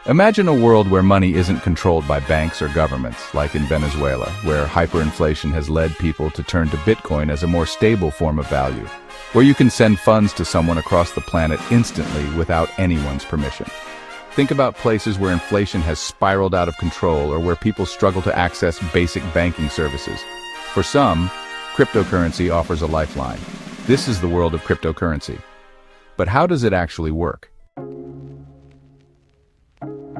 Imagine a world where money isn't controlled by banks or governments, like in Venezuela, where hyperinflation has led people to turn to Bitcoin as a more stable form of value, where you can send funds to someone across the planet instantly without anyone's permission. Think about places where inflation has spiraled out of control or where people struggle to access basic banking services. For some, cryptocurrency offers a lifeline. This is the world of cryptocurrency. But how does it actually work?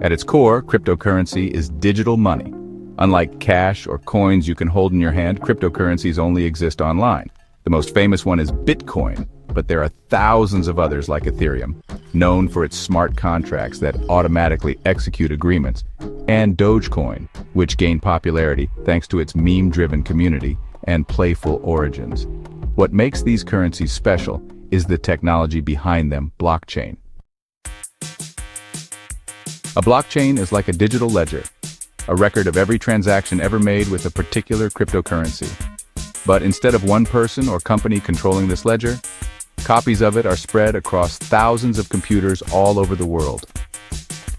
At its core, cryptocurrency is digital money. Unlike cash or coins you can hold in your hand, cryptocurrencies only exist online. The most famous one is Bitcoin, but there are thousands of others like Ethereum, known for its smart contracts that automatically execute agreements, and Dogecoin, which gained popularity thanks to its meme-driven community and playful origins. What makes these currencies special is the technology behind them, blockchain. A blockchain is like a digital ledger, a record of every transaction ever made with a particular cryptocurrency. But instead of one person or company controlling this ledger, copies of it are spread across thousands of computers all over the world.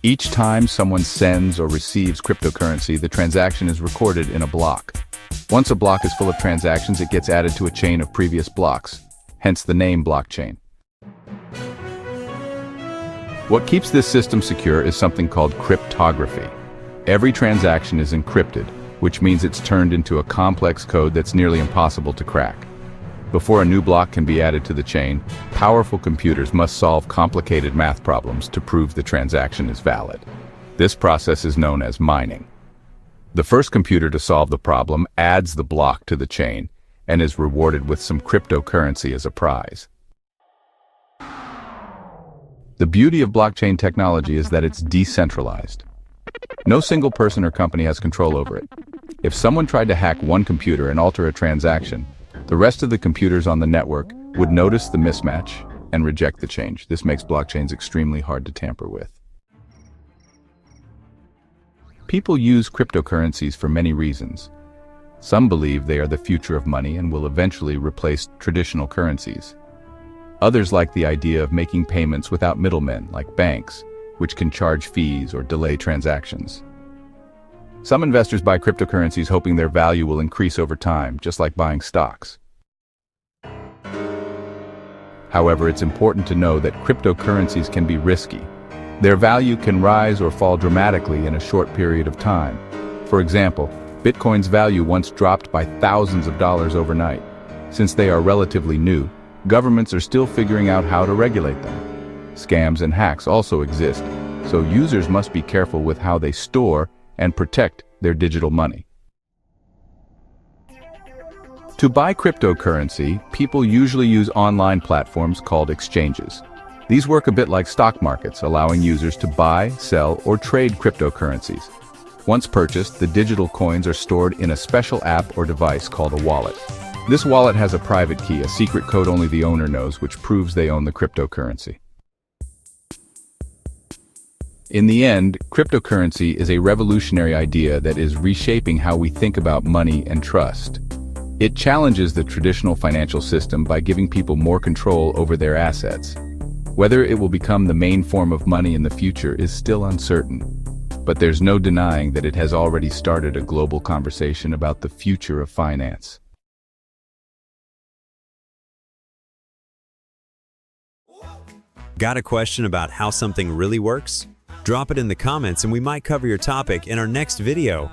Each time someone sends or receives cryptocurrency, the transaction is recorded in a block. Once a block is full of transactions, it gets added to a chain of previous blocks, hence the name blockchain. What keeps this system secure is something called cryptography. Every transaction is encrypted, which means it's turned into a complex code that's nearly impossible to crack. Before a new block can be added to the chain, powerful computers must solve complicated math problems to prove the transaction is valid. This process is known as mining. The first computer to solve the problem adds the block to the chain and is rewarded with some cryptocurrency as a prize. The beauty of blockchain technology is that it's decentralized. No single person or company has control over it. If someone tried to hack one computer and alter a transaction, the rest of the computers on the network would notice the mismatch and reject the change. This makes blockchains extremely hard to tamper with. People use cryptocurrencies for many reasons. Some believe they are the future of money and will eventually replace traditional currencies. Others like the idea of making payments without middlemen, like banks, which can charge fees or delay transactions. Some investors buy cryptocurrencies hoping their value will increase over time, just like buying stocks. However, it's important to know that cryptocurrencies can be risky. Their value can rise or fall dramatically in a short period of time. For example, Bitcoin's value once dropped by thousands of dollars overnight. Since they are relatively new, governments are still figuring out how to regulate them. Scams and hacks also exist, so users must be careful with how they store and protect their digital money. To buy cryptocurrency, people usually use online platforms called exchanges. These work a bit like stock markets, allowing users to buy, sell, or trade cryptocurrencies. Once purchased, the digital coins are stored in a special app or device called a wallet. This wallet has a private key, a secret code only the owner knows, which proves they own the cryptocurrency. In the end, cryptocurrency is a revolutionary idea that is reshaping how we think about money and trust. It challenges the traditional financial system by giving people more control over their assets. Whether it will become the main form of money in the future is still uncertain, but there's no denying that it has already started a global conversation about the future of finance. Got a question about how something really works? Drop it in the comments and we might cover your topic in our next video.